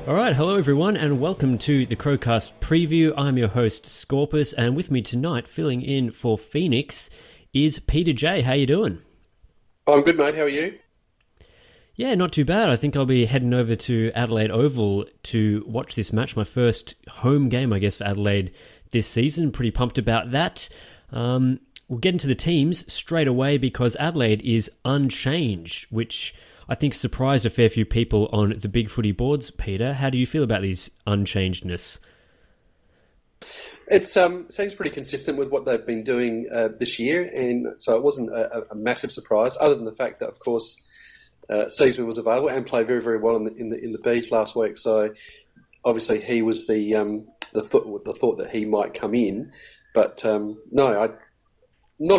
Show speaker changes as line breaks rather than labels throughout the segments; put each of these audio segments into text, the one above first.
All right, hello everyone, and welcome to the Crowcast preview. I'm your host, Scorpus, and with me tonight, filling in for Phoenix, is Peter J. How you doing?
Oh, I'm good, mate. How are you?
Yeah, not too bad. I think I'll be heading over to Adelaide Oval to watch this match, my first home game, I guess, for Adelaide this season. Pretty pumped about that. We'll get into the teams straight away because Adelaide is unchanged, which I think surprised a fair few people on the Big Footy boards. Peter, how do you feel about these unchangedness?
It seems pretty consistent with what they've been doing this year, and so it wasn't a massive surprise, other than the fact that, of course, Season was available and played very, very well in the Bees last week. So obviously he was the thought that he might come in, but not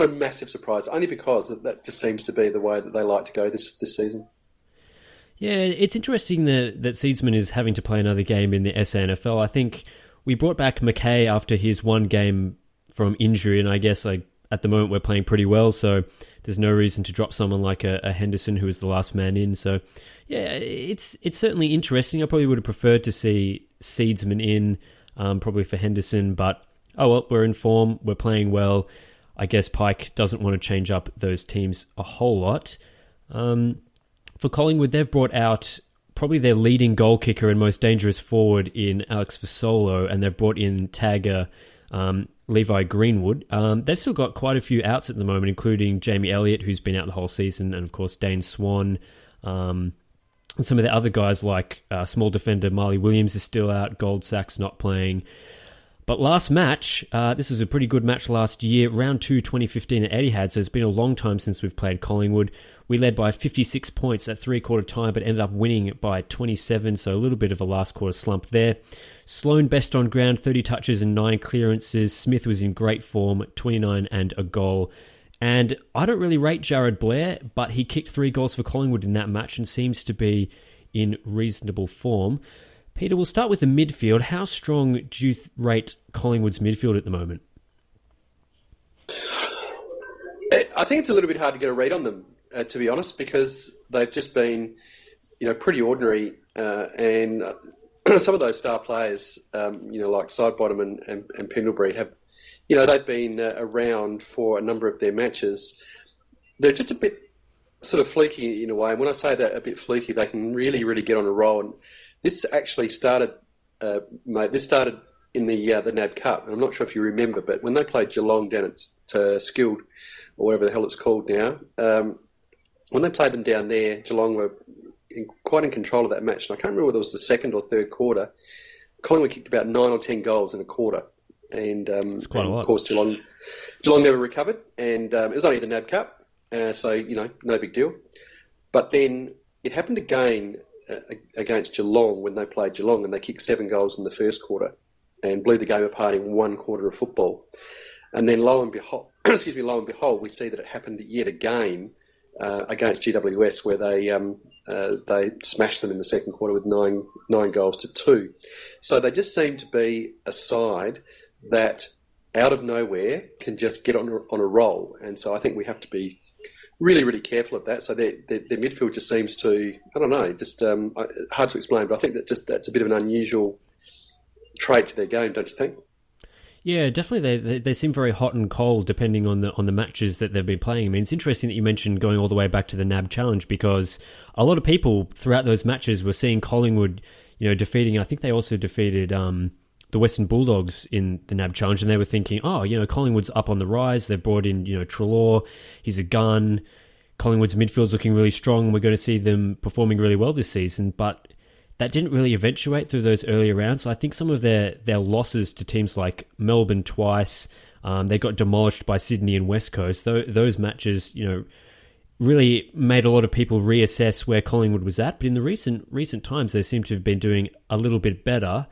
a massive surprise, only because that just seems to be the way that they like to go this season.
Yeah, it's interesting that Seedsman is having to play another game in the SANFL. I think we brought back McKay after his one game from injury, and I guess at the moment we're playing pretty well, so there's no reason to drop someone like a Henderson who was the last man in. So yeah, it's certainly interesting. I probably would have preferred to see Seedsman in, probably for Henderson, but oh well, we're in form, we're playing well. I guess Pike doesn't want to change up those teams a whole lot. For Collingwood, they've brought out probably their leading goal kicker and most dangerous forward in Alex Fasolo, and they've brought in tagger Levi Greenwood. They've still got quite a few outs at the moment, including Jamie Elliott, who's been out the whole season, and of course Dane Swan. And some of the other guys like small defender Marley Williams is still out, Goldsack's not playing. But last match, this was a pretty good match last year, round 2, 2015 at Etihad, so it's been a long time since we've played Collingwood. We led by 56 points at three-quarter time, but ended up winning by 27, so a little bit of a last-quarter slump there. Sloan best on ground, 30 touches and 9 clearances. Smith was in great form, 29 and a goal. And I don't really rate Jared Blair, but he kicked 3 goals for Collingwood in that match and seems to be in reasonable form. Peter, we'll start with the midfield. How strong do you rate Collingwood's midfield at the moment?
I think it's a little bit hard to get a read on them, to be honest, because they've just been, pretty ordinary. And some of those star players, like Sidebottom and Pendlebury have, they've been around for a number of their matches. They're just a bit sort of fluky in a way. And when I say that a bit fluky, they can really, really get on a roll. And this actually started, mate. This started in the NAB Cup. And I'm not sure if you remember, but when they played Geelong down at Skilled, or whatever the hell it's called now, when they played them down there, Geelong were quite in control of that match. And I can't remember whether it was the second or third quarter. Collingwood kicked about 9 or 10 goals in a quarter, and
it's quite a lot.
Of course Geelong never recovered, and it was only the NAB Cup, so no big deal. But then it happened again against Geelong when they played Geelong, and they kicked 7 goals in the first quarter and blew the game apart in 1 quarter of football. And then lo and behold, we see that it happened yet again against GWS, where they smashed them in the second quarter with 9 goals to 2. So they just seem to be a side that out of nowhere can just get on a roll. And so I think we have to be really, really careful of that. So their midfield just seems to, I don't know, just hard to explain, but I think that's a bit of an unusual trait to their game, don't you think?
Yeah, definitely. They seem very hot and cold depending on the matches that they've been playing. I mean, it's interesting that you mentioned going all the way back to the NAB Challenge, because a lot of people throughout those matches were seeing Collingwood, defeating. I think they also defeated the Western Bulldogs in the NAB Challenge, and they were thinking, Collingwood's up on the rise. They've brought in, Treloar. He's a gun. Collingwood's midfield's looking really strong. We're going to see them performing really well this season, but that didn't really eventuate through those earlier rounds. So I think some of their losses to teams like Melbourne twice, they got demolished by Sydney and West Coast. Those matches, really made a lot of people reassess where Collingwood was at. But in the recent times, they seem to have been doing a little bit better.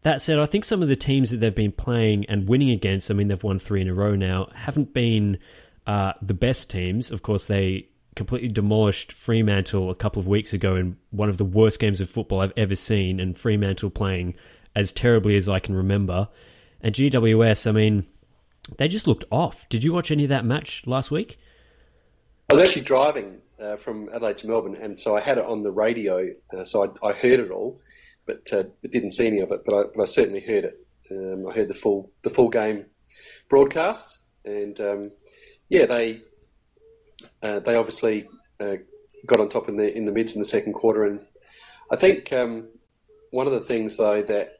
That said, I think some of the teams that they've been playing and winning against, I mean, they've won 3 in a row now, haven't been the best teams. Of course, they completely demolished Fremantle a couple of weeks ago in one of the worst games of football I've ever seen, and Fremantle playing as terribly as I can remember. And GWS, I mean, they just looked off. Did you watch any of that match last week?
I was actually driving from Adelaide to Melbourne, and so I had it on the radio, so I heard it all. but didn't see any of it. But I certainly heard it. I heard the full game broadcast, and they obviously got on top in the mids in the second quarter. And I think one of the things though that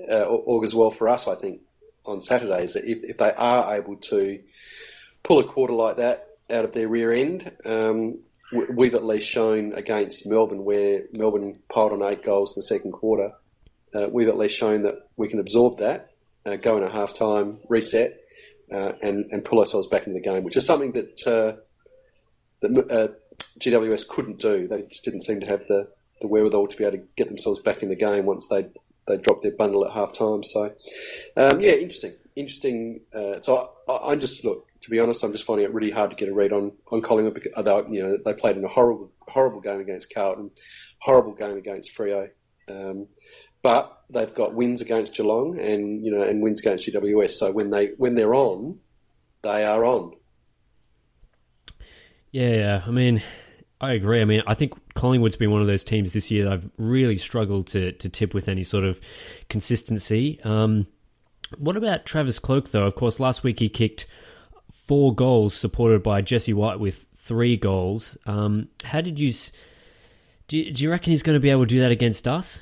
augurs well for us, I think, on Saturday is that if they are able to pull a quarter like that out of their rear end, we've at least shown against Melbourne, where Melbourne piled on 8 goals in the second quarter, we've at least shown that we can absorb that, go in at half-time, reset, and pull ourselves back into the game, which is something that GWS couldn't do. They just didn't seem to have the wherewithal to be able to get themselves back in the game once they dropped their bundle at half-time. So, interesting. So I'm just, look, to be honest, I'm just finding it really hard to get a read on Collingwood, because although, they played in a horrible game against Carlton, horrible game against Freo, but they've got wins against Geelong and wins against GWS. So when they're on, they are on.
Yeah. I mean, I agree. I mean, I think Collingwood's been one of those teams this year that I've really struggled to tip with any sort of consistency. What about Travis Cloke, though? Of course, last week he kicked 4 goals, supported by Jesse White with 3 goals. How did you... Do you reckon he's going to be able to do that against us?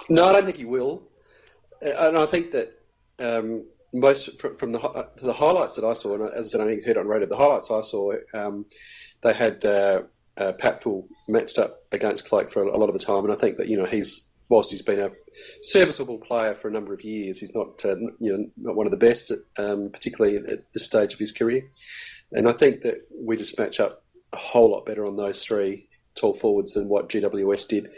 No, I don't think he will. And I think that most from the highlights that I saw, and as I said, I only heard on radio, the highlights I saw, they had Patfull matched up against Cloke for a lot of the time, and I think that whilst he's been a serviceable player for a number of years, he's not not one of the best, particularly at this stage of his career. And I think that we just match up a whole lot better on those 3 tall forwards than what GWS did.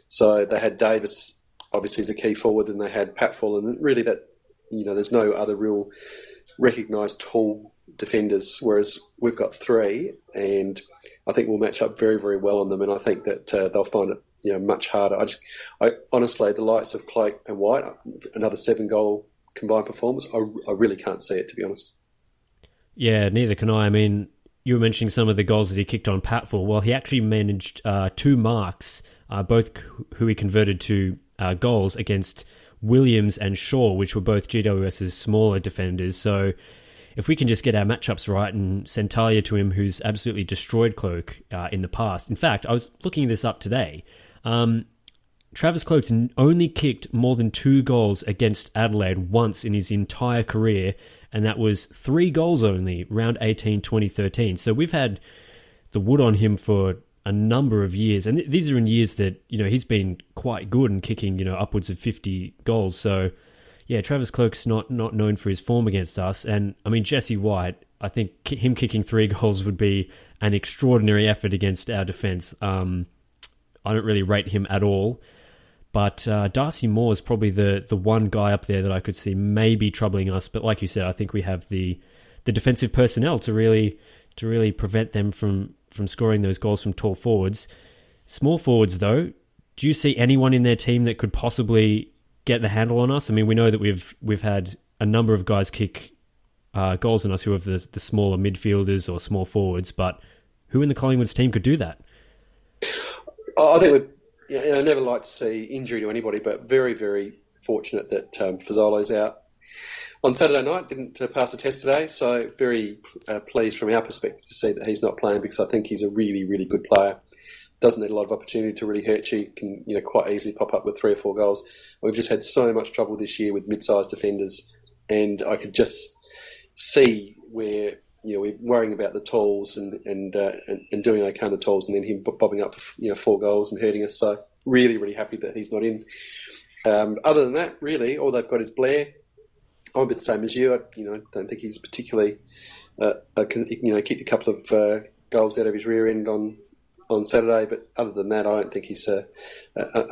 So they had Davis, obviously, as a key forward, and they had Patfull, and really that there's no other real recognised tall defenders, whereas we've got 3, and I think we'll match up very, very well on them, and I think that they'll find it much harder. I honestly, the likes of Cloke and White, another 7-goal combined performance, I really can't see it, to be honest.
Yeah, neither can I. I mean, you were mentioning some of the goals that he kicked on Patfull. Well, he actually managed 2 marks, both who he converted to goals against Williams and Shaw, which were both GWS's smaller defenders. So if we can just get our matchups right and send Talia to him, who's absolutely destroyed Cloke in the past. In fact, I was looking this up today. Travis Cloke's only kicked more than 2 goals against Adelaide once in his entire career, and that was 3 goals only, round 18, 2013. So we've had the wood on him for a number of years, and these are in years that he's been quite good and kicking upwards of 50 goals. So yeah, Travis Cloke's not known for his form against us. And I mean, Jesse White, I think him kicking 3 goals would be an extraordinary effort against our defence. I don't really rate him at all. But Darcy Moore is probably the one guy up there that I could see maybe troubling us. But like you said, I think we have the defensive personnel to really prevent them from scoring those goals from tall forwards. Small forwards, though, do you see anyone in their team that could possibly get the handle on us? I mean, we know that we've had a number of guys kick goals on us who have the smaller midfielders or small forwards, but who in the Collingwood's team could do that?
I think I never like to see injury to anybody, but very, very fortunate that Fazolo's out on Saturday night. Didn't pass the test today, so very pleased from our perspective to see that he's not playing, because I think he's a really, really good player. Doesn't need a lot of opportunity to really hurt you. Can quite easily pop up with 3 or 4 goals. We've just had so much trouble this year with mid-sized defenders, and I could just see where we're worrying about the talls and doing okay on the talls, and then him bobbing up for 4 goals and hurting us. So really, really happy that he's not in. Other than that, really, all they've got is Blair. I'm a bit the same as you. I don't think he's particularly kicked a couple of goals out of his rear end on Saturday, but other than that, I don't think he's a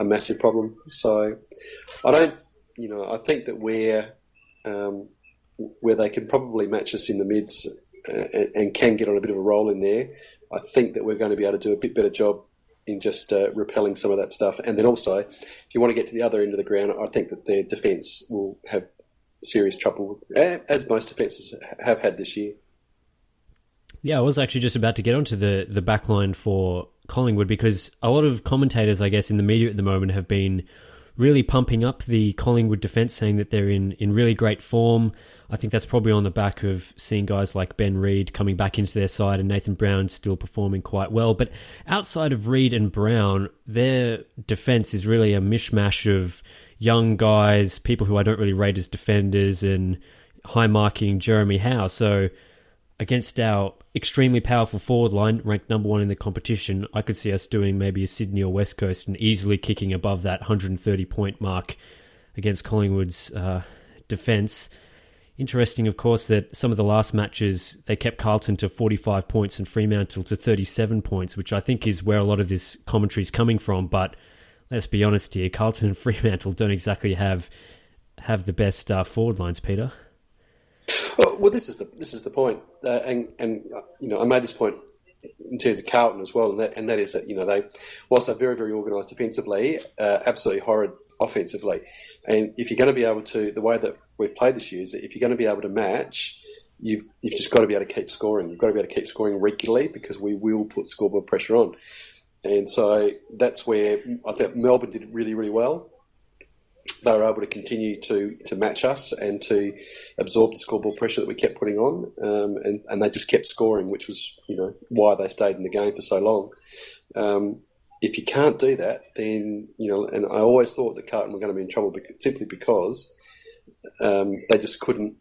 massive problem. So I don't, I think that where they can probably match us in the mids and can get on a bit of a roll in there, I think that we're going to be able to do a bit better job in just repelling some of that stuff. And then also, if you want to get to the other end of the ground, I think that their defence will have serious trouble, as most defences have had this year.
Yeah, I was actually just about to get onto the back line for Collingwood, because a lot of commentators, I guess, in the media at the moment have been really pumping up the Collingwood defence, saying that they're in really great form. I think that's probably on the back of seeing guys like Ben Reid coming back into their side and Nathan Brown still performing quite well. But outside of Reid and Brown, their defence is really a mishmash of young guys, people who I don't really rate as defenders, and high-marking Jeremy Howe. So against our extremely powerful forward line, ranked number 1 in the competition, I could see us doing maybe a Sydney or West Coast and easily kicking above that 130-point mark against Collingwood's defence. Interesting, of course, that some of the last matches, they kept Carlton to 45 points and Fremantle to 37 points, which I think is where a lot of this commentary is coming from. But let's be honest here, Carlton and Fremantle don't exactly have the best forward lines, Peter.
Well, this is the point, and I made this point in terms of Carlton as well, and that is that they, whilst they're very, very organised defensively, absolutely horrid offensively, and if you're going to be able to, the way that we've played this year is that if you're going to be able to match, you've just got to be able to keep scoring. You've got to be able to keep scoring regularly because we will put scoreboard pressure on, and so that's where I think Melbourne did really, really well. They were able to continue to match us and to absorb the scoreboard pressure that we kept putting on, and they just kept scoring, which was why they stayed in the game for so long. If you can't do that, then and I always thought that Carlton were going to be in trouble simply because they just couldn't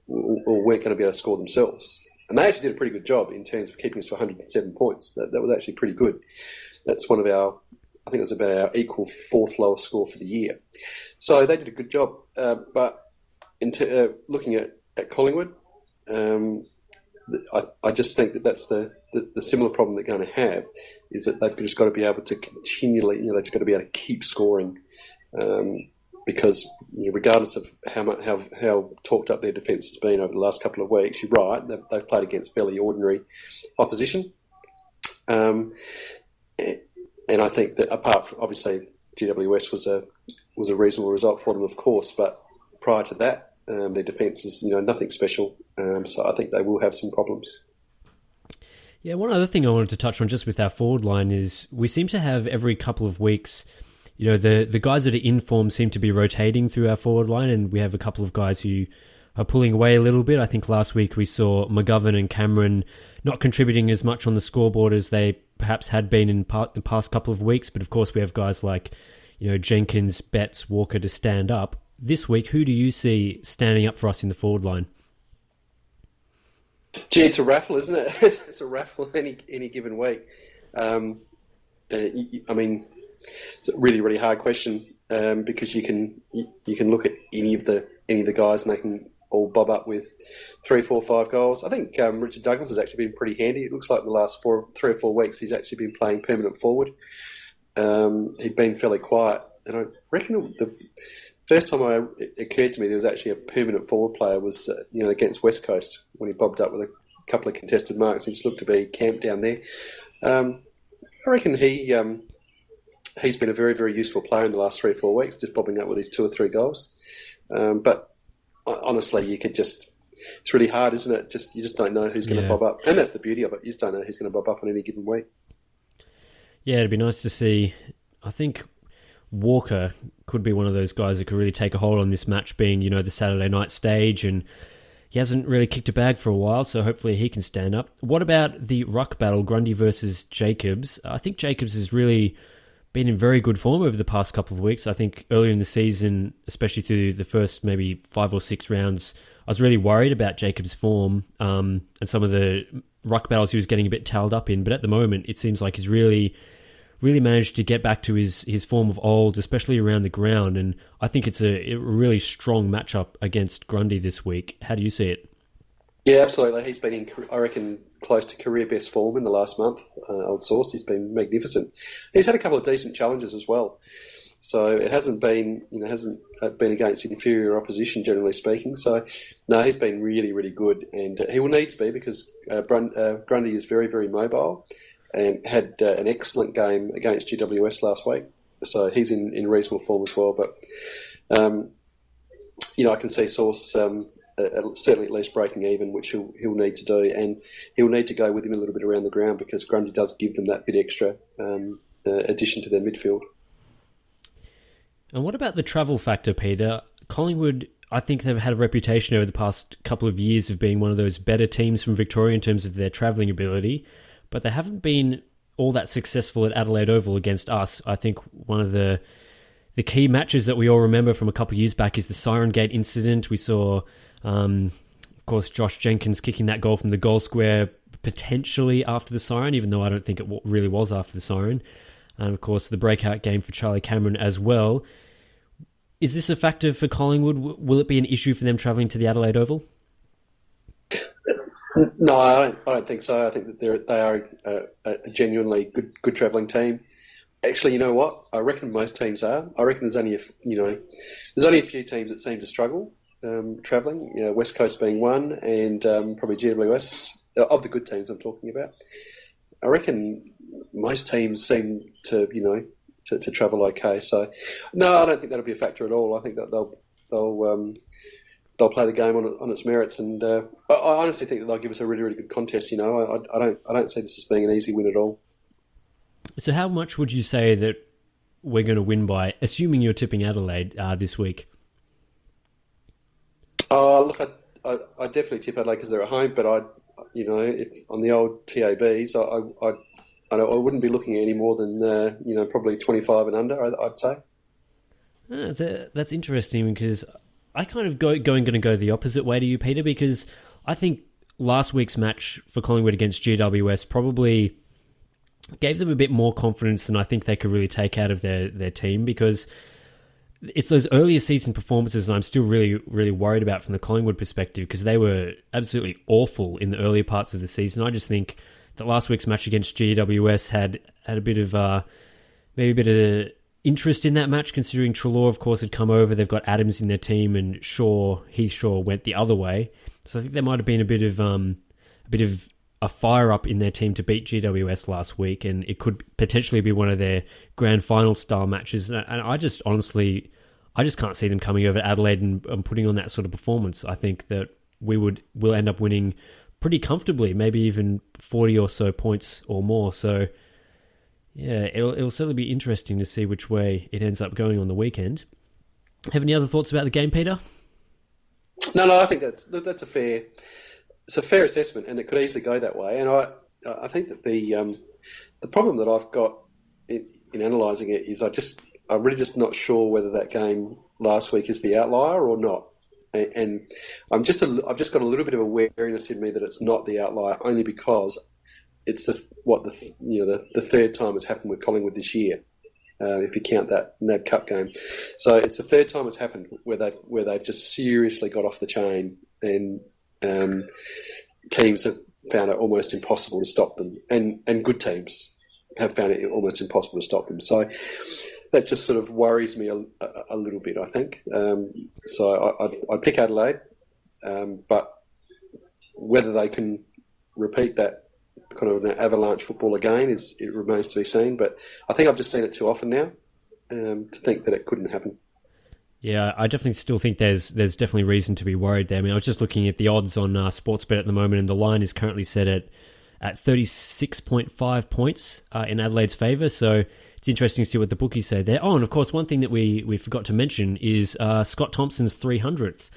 or weren't going to be able to score themselves, and they actually did a pretty good job in terms of keeping us to 107 points. That was actually pretty good. That's one of our, I think it was about our equal 4th lowest score for the year. So they did a good job. But looking at Collingwood, I just think that that's the similar problem they're going to have, is that they've just got to be able to continually, they've just got to be able to keep scoring, because regardless of how talked up their defence has been over the last couple of weeks, you're right, they've played against fairly ordinary opposition. And I think that apart from, obviously, GWS was a reasonable result for them, of course, but prior to that, their defence is nothing special. So I think they will have some problems.
Yeah, one other thing I wanted to touch on just with our forward line is we seem to have every couple of weeks, the guys that are in form seem to be rotating through our forward line, and we have a couple of guys who are pulling away a little bit. I think last week we saw McGovern and Cameron not contributing as much on the scoreboard as they perhaps had been in the past couple of weeks. But of course, we have guys like, Jenkins, Betts, Walker to stand up. This week, who do you see standing up for us in the forward line?
Gee, it's a raffle, isn't it? It's a raffle any given week. I mean, it's a really, really hard question because you can look at any of the guys making all bob up with 3, 4, 5 goals. I think Richard Douglas has actually been pretty handy. It looks like the last 3 or 4 weeks he's actually been playing permanent forward. He'd been fairly quiet, and I reckon the first time it occurred to me there was actually a permanent forward player was against West Coast when he bobbed up with a couple of contested marks. He just looked to be camped down there. I reckon he's been a very, very useful player in the last 3 or 4 weeks, just bobbing up with his 2 or 3 goals. But honestly, it's really hard, isn't it? You just don't know who's going to bob up. And that's the beauty of it. You just don't know who's going to bob up on any given week.
Yeah, it'd be nice to see. I think Walker could be one of those guys that could really take a hold on this match being, the Saturday night stage, and he hasn't really kicked a bag for a while, so hopefully he can stand up. What about the ruck battle, Grundy versus Jacobs? I think Jacobs has really been in very good form over the past couple of weeks. I think earlier in the season, especially through the first maybe 5 or 6 rounds, I was really worried about Jacobs' form and some of the ruck battles he was getting a bit towed up in. But at the moment, it seems like he's really managed to get back to his form of old, especially around the ground. And I think it's a really strong matchup against Grundy this week. How do you see it?
Yeah, absolutely. He's been in, I reckon, close to career best form in the last month. Old Source, he's been magnificent. He's had a couple of decent challenges as well. So it hasn't been against inferior opposition, generally speaking. So no, he's been really, really good, and he will need to be because Grundy is very, very mobile and had an excellent game against GWS last week. So he's in reasonable form as well. But I can see Source certainly at least breaking even, which he'll need to do, and he'll need to go with him a little bit around the ground because Grundy does give them that bit extra addition to their midfield.
And what about the travel factor, Peter? Collingwood, I think they've had a reputation over the past couple of years of being one of those better teams from Victoria in terms of their travelling ability, but they haven't been all that successful at Adelaide Oval against us. I think one of the key matches that we all remember from a couple of years back is the Siren Gate incident. We saw, of course, Josh Jenkins kicking that goal from the goal square potentially after the siren, even though I don't think it really was after the siren. And, of course, the breakout game for Charlie Cameron as well. Is this a factor for Collingwood? Will it be an issue for them travelling to the Adelaide Oval?
No, I don't think so. I think that they are a genuinely good travelling team. Actually, you know what? I reckon most teams are. I reckon there's only a few teams that seem to struggle travelling. West Coast being one, and probably GWS of the good teams I'm talking about. I reckon most teams seem to to travel okay. So, no, I don't think that'll be a factor at all. I think that they'll play the game on its merits, and I honestly think that they'll give us a really, really good contest. I don't see this as being an easy win at all.
So how much would you say that we're going to win by, assuming you're tipping Adelaide this week?
Look, I definitely tip Adelaide because they're at home, but if on the old TABs, I wouldn't be looking at any more than probably 25 and under. I'd say.
That's interesting because I kind of going to go the opposite way to you, Peter, because I think last week's match for Collingwood against GWS probably gave them a bit more confidence than I think they could really take out of their team, because it's those earlier season performances that I'm still really, really worried about from the Collingwood perspective, because they were absolutely awful in the earlier parts of the season. I just think that last week's match against GWS had a bit of maybe a bit of interest in that match, considering Treloar, of course, had come over. They've got Adams in their team, and Heath Shaw went the other way. So I think there might have been a bit of a fire up in their team to beat GWS last week, and it could potentially be one of their grand final style matches. And I just can't see them coming over to Adelaide and putting on that sort of performance. I think that we'll end up winning pretty comfortably, maybe even 40 or so points or more. So yeah, it'll certainly be interesting to see which way it ends up going on the weekend. Have any other thoughts about the game, Peter?
No, I think that's a fair assessment, and it could easily go that way. And I think that the problem that I've got in analysing it is I'm really just not sure whether that game last week is the outlier or not. And I've just got a little bit of awareness in me that it's not the outlier, only because it's the third time it's happened with Collingwood this year, if you count that NAB Cup game. So it's the third time it's happened where they've just seriously got off the chain, and teams have found it almost impossible to stop them, and good teams have found it almost impossible to stop them. So that just sort of worries me a little bit, I think. So I'd pick Adelaide, but whether they can repeat that kind of an avalanche football again it remains to be seen. But I think I've just seen it too often now to think that it couldn't happen.
Yeah, I definitely still think there's definitely reason to be worried there. I mean, I was just looking at the odds on Sportsbet at the moment, and the line is currently set at 36.5 points in Adelaide's favour. So it's interesting to see what the bookies say there. Oh, and of course, one thing that we forgot to mention is Scott Thompson's 300th.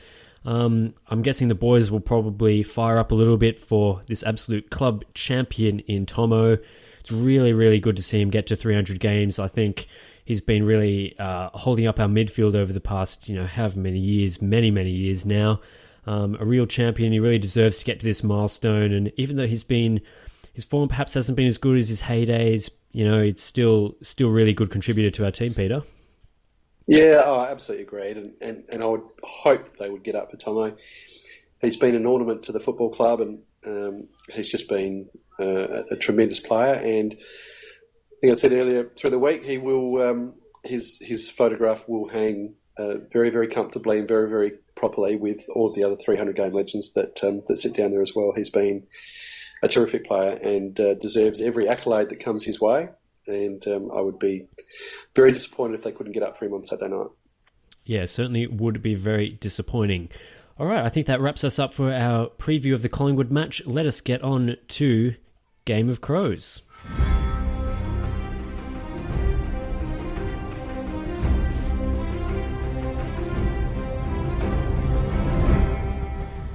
I'm guessing the boys will probably fire up a little bit for this absolute club champion in Thommo. It's really, really good to see him get to 300 games. I think he's been really holding up our midfield over the past, however many years, many years now. A real champion. He really deserves to get to this milestone. And even though his form perhaps hasn't been as good as his heydays, it's still really good contributor to our team, Peter.
Yeah, I absolutely agreed. And I would hope they would get up for Thommo. He's been an ornament to the football club, and he's just been a tremendous player. And I think I said earlier, through the week, he will his photograph will hang very, very comfortably and very, very properly with all of the other 300-game legends that sit down there as well. He's been a terrific player and deserves every accolade that comes his way. And I would be very disappointed if they couldn't get up for him on Saturday night.
Yeah, certainly would be very disappointing. All right, I think that wraps us up for our preview of the Collingwood match. Let us get on to Game of Crows.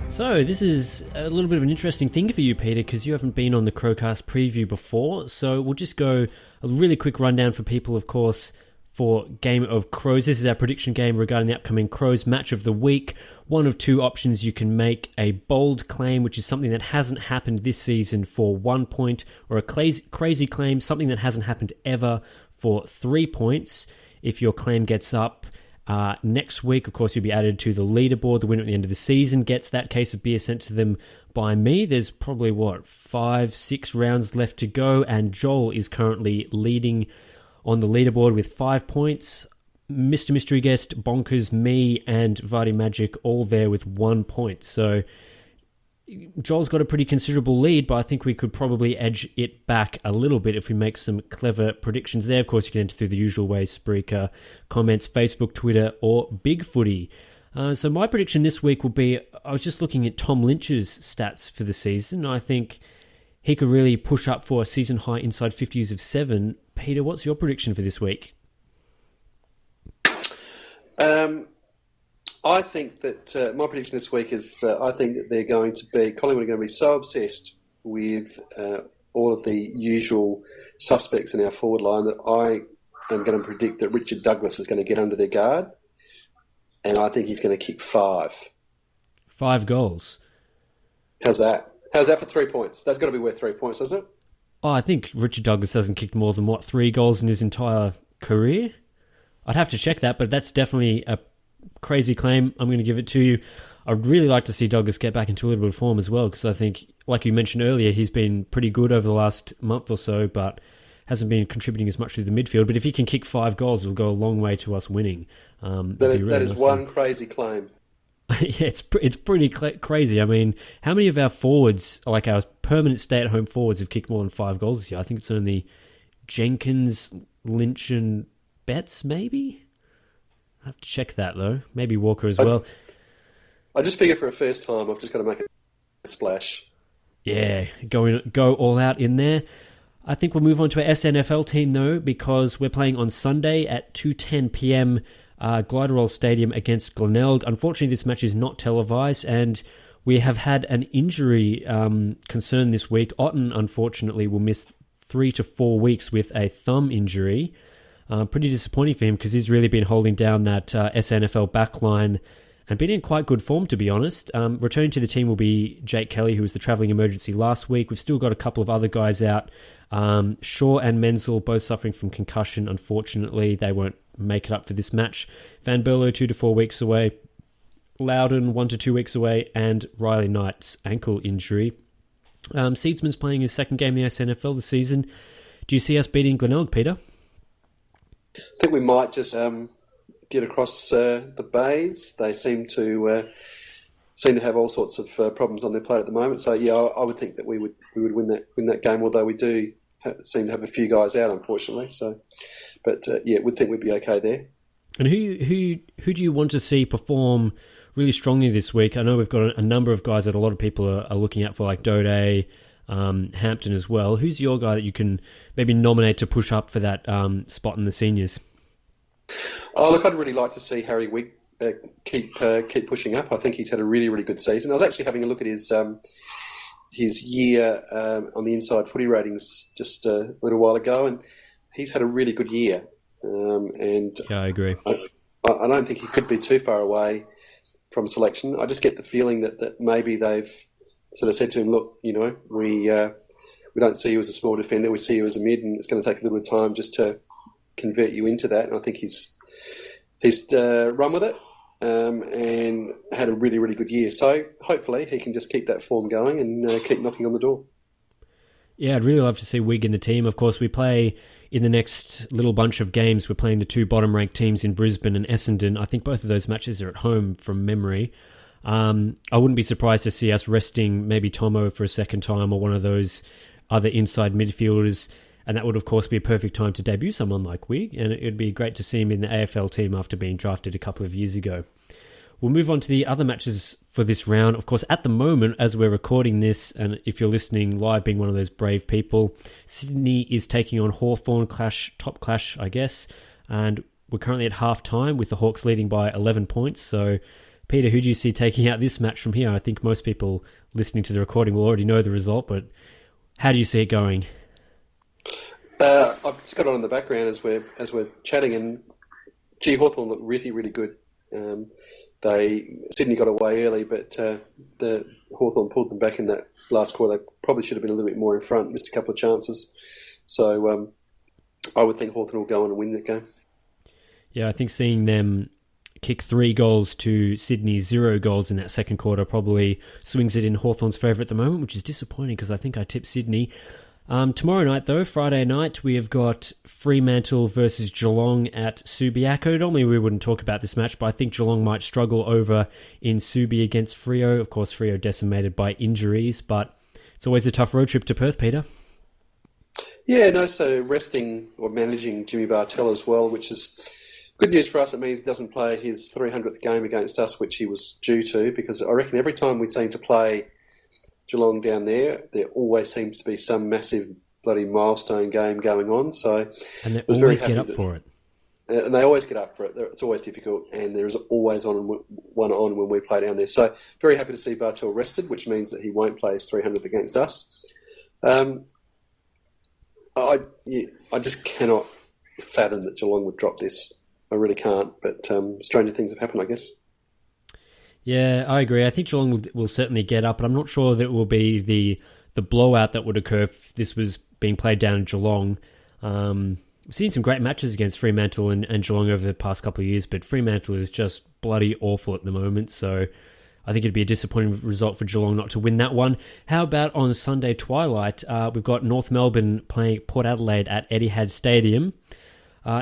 So this is a little bit of an interesting thing for you, Peter, because you haven't been on the Crowcast preview before. So we'll just go a really quick rundown for people, of course, for Game of Crows. This is our prediction game regarding the upcoming Crows match of the week. One of two options you can make: a bold claim, which is something that hasn't happened this season, for 1 point, or a crazy claim, something that hasn't happened ever, for 3 points. If your claim gets up next week, of course, you'll be added to the leaderboard. The winner at the end of the season gets that case of beer sent to them by me. There's probably, 5-6 rounds left to go, and Joel is currently leading on the leaderboard with 5 points. Mr. Mystery Guest, Bonkers, me, and Vardy Magic all there with 1 point. So Joel's got a pretty considerable lead, but I think we could probably edge it back a little bit if we make some clever predictions there. Of course, you can enter through the usual ways: Spreaker, comments, Facebook, Twitter, or Big Footy. So my prediction this week will be, I was just looking at Tom Lynch's stats for the season. I think he could really push up for a season high inside 50s of 7. Peter, what's your prediction for this week?
I think that my prediction this week is I think that Collingwood are going to be so obsessed with all of the usual suspects in our forward line that I am going to predict that Richard Douglas is going to get under their guard, and I think he's going to kick 5.
5 goals.
How's that? How's that for 3 points? That's got to be worth 3 points, doesn't it?
Oh, I think Richard Douglas hasn't kicked more than, 3 goals in his entire career? I'd have to check that, but that's definitely a crazy claim. I'm going to give it to you. I'd really like to see Douglas get back into a little bit of form as well, because I think, like you mentioned earlier, he's been pretty good over the last month or so, but hasn't been contributing as much through the midfield. But if he can kick 5 goals, it'll go a long way to us winning.
That is one crazy claim.
Yeah, it's pretty crazy. I mean, how many of our forwards, like our permanent stay-at-home forwards, have kicked more than 5 goals this year? I think it's only Jenkins, Lynch, and Betts, maybe? I have to check that, though. Maybe Walker as well.
I just figure for a first time, I've just got to make a splash.
Yeah, go all out in there. I think we'll move on to our SNFL team, though, because we're playing on Sunday at 2:10 p.m. Gliderol Stadium against Glenelg. Unfortunately, this match is not televised, and we have had an injury concern this week. Otten, unfortunately, will miss 3 to 4 weeks with a thumb injury. Pretty disappointing for him, because he's really been holding down that SNFL backline and been in quite good form, to be honest. Returning to the team will be Jake Kelly, who was the travelling emergency last week. We've still got a couple of other guys out. Shaw and Menzel both suffering from concussion. Unfortunately, they won't make it up for this match. Van Berlo 2 to 4 weeks away. Loudon 1 to 2 weeks away, and Riley Knight's ankle injury. Seedsman's playing his second game in the SNFL this season. Do you see us beating Glenelg, Peter?
I think we might just get across the bays. They seem to have all sorts of problems on their plate at the moment. So yeah, I would think that we would win that game. Although we do seem to have a few guys out, unfortunately. So, but yeah, would think we'd be okay there. And
who do you want to see perform really strongly this week? I know we've got a number of guys that a lot of people are looking out for, like Dode, Hampton as well. Who's your guy that you can maybe nominate to push up for that spot in the seniors?
Oh, look, I'd really like to see Harry Wigg keep pushing up. I think he's had a really, really good season. I was actually having a look at his year on the Inside Footy ratings just a little while ago, and he's had a really good year.
Yeah, I agree.
I don't think he could be too far away from selection. I just get the feeling that maybe they've sort of said to him, look, we don't see you as a small defender, we see you as a mid, and it's going to take a little bit of time just to convert you into that. And I think he's run with it and had a really, really good year. So hopefully he can just keep that form going and keep knocking on the door.
Yeah, I'd really love to see Wigg in the team. Of course, we play in the next little bunch of games. We're playing the 2 bottom-ranked teams in Brisbane and Essendon. I think both of those matches are at home from memory. I wouldn't be surprised to see us resting maybe Thommo for a second time, or one of those other inside midfielders. And that would, of course, be a perfect time to debut someone like Wigg. And it'd be great to see him in the AFL team after being drafted a couple of years ago. we'll move on to the other matches for this round. Of course, at the moment, as we're recording this, and if you're listening live, being one of those brave people, Sydney is taking on Hawthorn, top clash, I guess. And we're currently at half-time with the Hawks leading by 11 points. So, Peter, who do you see taking out this match from here? I think most people listening to the recording will already know the result, but how do you see it going?
I've just got it on in the background as we're chatting, and Hawthorn looked really, really good. Sydney got away early, but the Hawthorn pulled them back in that last quarter. They probably should have been a little bit more in front, missed a couple of chances. So I would think Hawthorn will go on and win that game.
Yeah, I think seeing them kick 3 goals to Sydney's 0 goals in that second quarter probably swings it in Hawthorn's favour at the moment, which is disappointing because I think I tipped Sydney. Tomorrow night, though, Friday night, we have got Fremantle versus Geelong at Subiaco. Normally we wouldn't talk about this match, but I think Geelong might struggle over in Subi against Freo. Of course, Freo decimated by injuries, but it's always a tough road trip to Perth, Peter.
Yeah, no, so resting or managing Jimmy Bartell as well, which is good news for us. It means he doesn't play his 300th game against us, which he was due to, because I reckon every time we seem to play Geelong down there always seems to be some massive bloody milestone game going on. So,
and they always get up for it.
And they always get up for it. It's always difficult, and there is always one on when we play down there. So, very happy to see Bartel rested, which means that he won't play his 300th against us. I just cannot fathom that Geelong would drop this. I really can't. But stranger things have happened, I guess.
Yeah, I agree. I think Geelong will certainly get up, but I'm not sure that it will be the blowout that would occur if this was being played down in Geelong. We've seen some great matches against Fremantle and Geelong over the past couple of years, but Fremantle is just bloody awful at the moment, so I think it'd be a disappointing result for Geelong not to win that one. How about on Sunday twilight? We've got North Melbourne playing Port Adelaide at Etihad Stadium.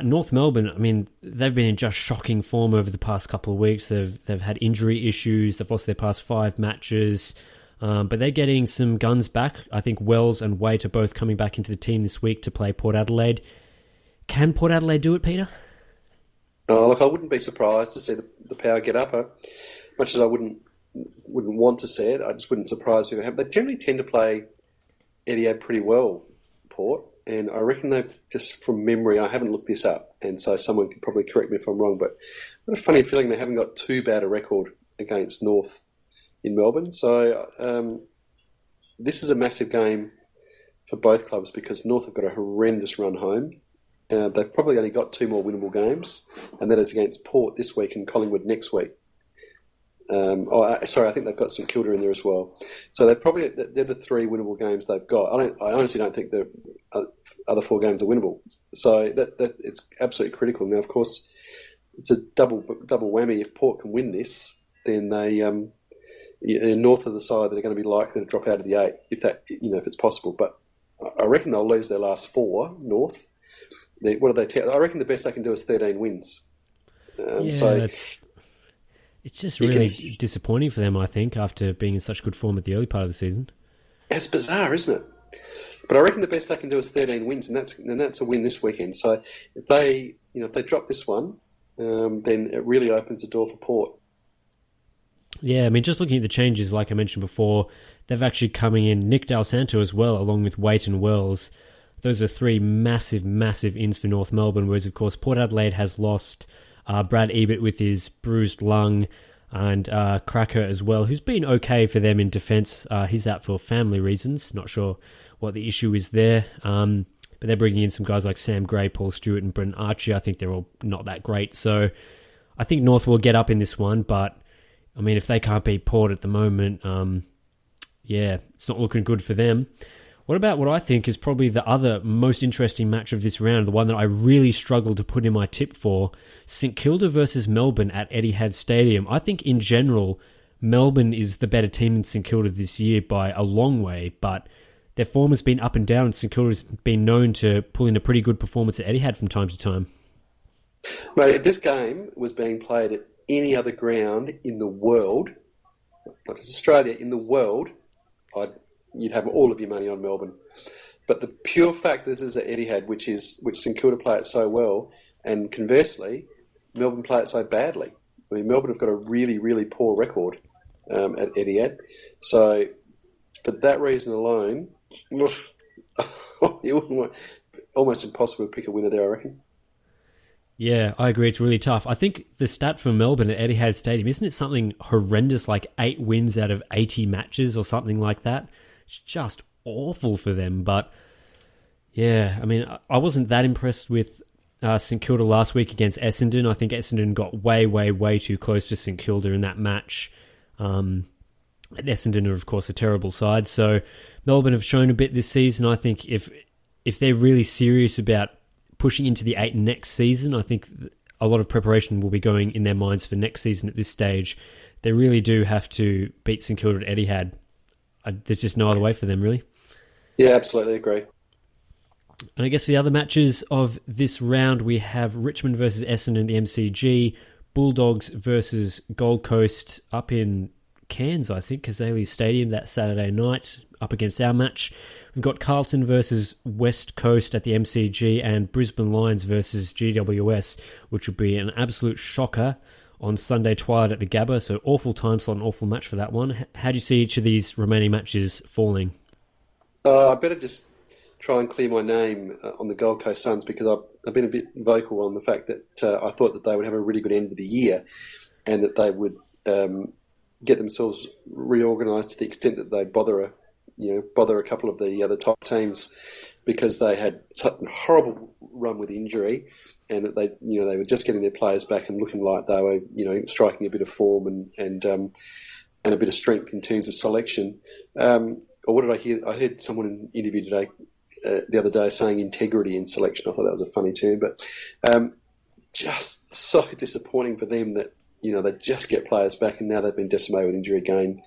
North Melbourne, I mean, they've been in just shocking form over the past couple of weeks. They've had injury issues. They've lost their past 5 matches. But they're getting some guns back. I think Wells and Waite are both coming back into the team this week to play Port Adelaide. Can Port Adelaide do it, Peter?
Oh, look, I wouldn't be surprised to see the Power get up. Much as I wouldn't want to see it, I just wouldn't surprise me. They generally tend to play Etihad pretty well, Port. And I reckon they've, just from memory, I haven't looked this up, and so someone could probably correct me if I'm wrong, but I've got a funny feeling they haven't got too bad a record against North in Melbourne. So this is a massive game for both clubs because North have got a horrendous run home. They've probably only got 2 more winnable games, and that is against Port this week and Collingwood next week. I think they've got St Kilda in there as well. So they're the 3 winnable games they've got. I honestly don't think the other 4 games are winnable. So that it's absolutely critical. Now, of course, it's a double whammy. If Port can win this, then they North of the side that are going to be likely to drop out of the 8 if it's possible. But I reckon they'll lose their last 4. North. What do they? I reckon the best they can do is 13 wins.
It's just really disappointing for them, I think, after being in such good form at the early part of the season. It's
bizarre, isn't it? But I reckon the best they can do is 13 wins, and that's a win this weekend. So if they drop this one, then it really opens the door for Port.
Yeah, I mean, just looking at the changes, like I mentioned before, they've actually coming in Nick Del Santo as well, along with Waite and Wells. Those are 3 massive, massive ins for North Melbourne, whereas, of course, Port Adelaide has lost Brad Ebert with his bruised lung, and Cracker as well, who's been okay for them in defence. He's out for family reasons. Not sure what the issue is there. But they're bringing in some guys like Sam Gray, Paul Stewart, and Brenton Archie. I think they're all not that great. So I think North will get up in this one. But, I mean, if they can't beat Port at the moment, it's not looking good for them. What about what I think is probably the other most interesting match of this round, the one that I really struggled to put in my tip for, St Kilda versus Melbourne at Etihad Stadium. I think in general, Melbourne is the better team than St Kilda this year by a long way, but their form has been up and down, and St Kilda's been known to pull in a pretty good performance at Etihad from time to time.
Mate, if this game was being played at any other ground in the world, not just Australia, in the world, you'd have all of your money on Melbourne. But the pure fact this is at Etihad, which St Kilda play it so well, and conversely, Melbourne play it so badly. I mean, Melbourne have got a really, really poor record at Etihad. So for that reason alone, almost impossible to pick a winner there, I reckon.
Yeah, I agree. It's really tough. I think the stat for Melbourne at Etihad Stadium, isn't it something horrendous, like 8 wins out of 80 matches or something like that? It's just awful for them. But yeah, I mean, I wasn't that impressed with St Kilda last week against Essendon. I think Essendon got way, way, way too close to St Kilda in that match. Essendon are, of course, a terrible side. So Melbourne have shown a bit this season. I think if they're really serious about pushing into the 8 next season, I think a lot of preparation will be going in their minds for next season at this stage. They really do have to beat St Kilda at Etihad. There's just no other way for them, really.
Yeah, absolutely agree.
And I guess for the other matches of this round, we have Richmond versus Essendon in the MCG, Bulldogs versus Gold Coast up in Cairns, I think, Kazali Stadium that Saturday night, up against our match. We've got Carlton versus West Coast at the MCG and Brisbane Lions versus GWS, which would be an absolute shocker on Sunday twilight at the Gabba. So awful time slot, an awful match for that one. How do you see each of these remaining matches falling?
I better just try and clear my name on the Gold Coast Suns, because I've been a bit vocal on the fact that I thought that they would have a really good end of the year and that they would get themselves reorganised to the extent that they'd bother a couple of the other top teams, because they had such a horrible run with injury, and that they were just getting their players back and looking like they were striking a bit of form and a bit of strength in terms of selection. Or what did I hear? I heard someone in an interview today, the other day, saying integrity in selection. I thought that was a funny term, but just so disappointing for them that they just get players back, and now they've been decimated with injury again.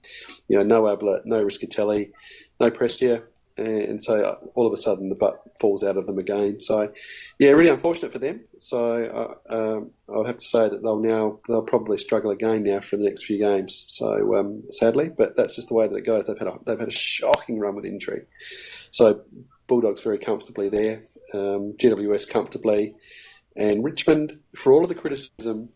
No Ablett, no Riscatelli, no Prestia, and so all of a sudden the butt falls out of them again. So, yeah, really unfortunate for them. So I would have to say that they'll probably struggle again now for the next few games. So sadly, but that's just the way that it goes. They've had a shocking run with injury. So Bulldogs very comfortably there, GWS comfortably, and Richmond, for all of the criticism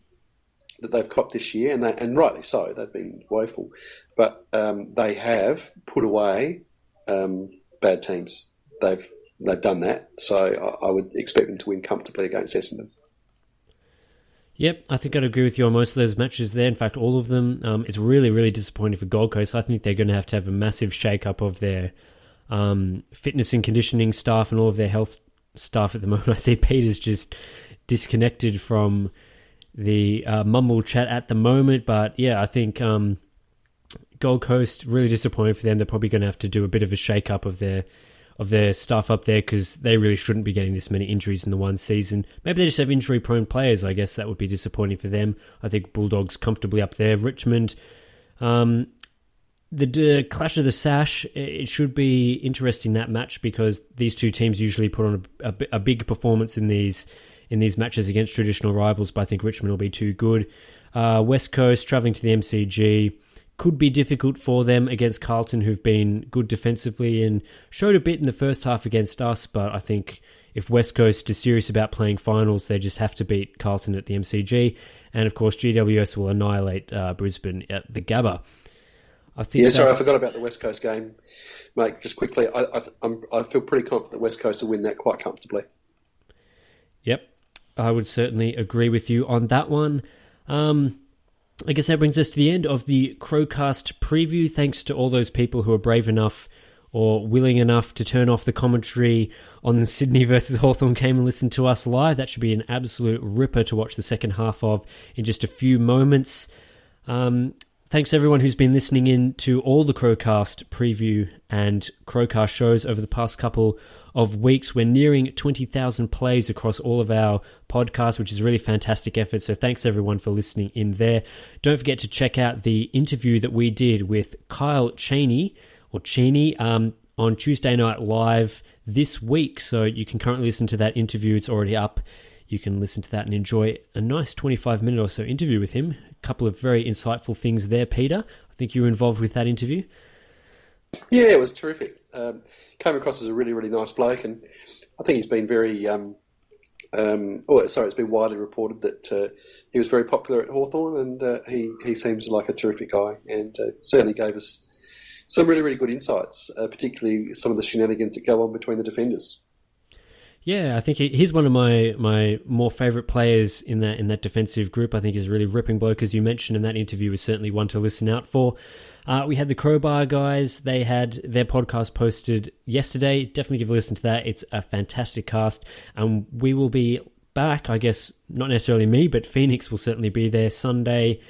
that they've copped this year, and rightly so, they've been woeful, but they have put away bad teams. They've done that, so I would expect them to win comfortably against Essendon.
Yep, I think I'd agree with you on most of those matches there. In fact, all of them. It's really, really disappointing for Gold Coast. I think they're going to have a massive shake-up of their fitness and conditioning staff and all of their health staff at the moment. I see Peter's just disconnected from the mumble chat at the moment, but yeah, I think Gold Coast, really disappointed for them. They're probably going to have to do a bit of a shake-up of their staff up there, because they really shouldn't be getting this many injuries in the one season. Maybe they just have injury-prone players. I guess that would be disappointing for them. I think Bulldogs comfortably up there. Richmond, the clash of the sash, it should be interesting, that match, because these two teams usually put on a big performance in these matches against traditional rivals, but I think Richmond will be too good. West Coast travelling to the MCG could be difficult for them against Carlton, who've been good defensively and showed a bit in the first half against us, but I think if West Coast is serious about playing finals, they just have to beat Carlton at the MCG. And of course, GWS will annihilate Brisbane at the Gabba. I forgot about the West Coast game, mate. Just quickly, I feel pretty confident that West Coast will win that quite comfortably. Yep, I would certainly agree with you on that one. I guess that brings us to the end of the Crowcast preview. Thanks to all those people who are brave enough or willing enough to turn off the commentary on the Sydney versus Hawthorn game and listen to us live. That should be an absolute ripper to watch the second half of in just a few moments. Thanks to everyone who's been listening in to all the Crowcast preview and Crowcast shows over the past couple of weeks. We're nearing 20,000 plays across all of our podcasts, which is a really fantastic effort. So thanks everyone for listening in there. Don't forget to check out the interview that we did with Kyle Cheney on Tuesday Night Live this week. So you can currently listen to that interview. It's already up. You can listen to that and enjoy a nice 25-minute or so interview with him. A couple of very insightful things there, Peter. I think you were involved with that interview.
Yeah, it was terrific. Came across as a really, really nice bloke, and I think he's been very... it's been widely reported that he was very popular at Hawthorn, and he seems like a terrific guy, and certainly gave us some really, really good insights, particularly some of the shenanigans that go on between the defenders.
Yeah, I think he's one of my more favourite players in that defensive group. I think he's a really ripping bloke, as you mentioned, and that interview was certainly one to listen out for. We had the Crowbar guys. They had their podcast posted yesterday. Definitely give a listen to that. It's a fantastic cast. And we will be back, I guess, not necessarily me, but Phoenix will certainly be there Sunday,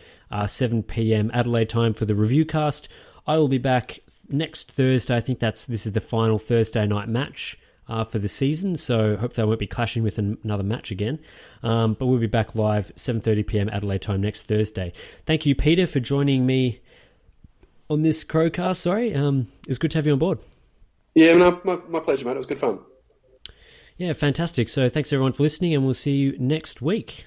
7 p.m. Adelaide time for the review cast. I will be back next Thursday. I think this is the final Thursday night match for the season, so hopefully I won't be clashing with another match again. But we'll be back live 7:30 p.m. Adelaide time next Thursday. Thank you, Peter, for joining me on this Crowcast. Sorry, it was good to have you on board.
Yeah, no, my pleasure, mate. It was good fun.
Yeah, fantastic. So thanks everyone for listening, and we'll see you next week.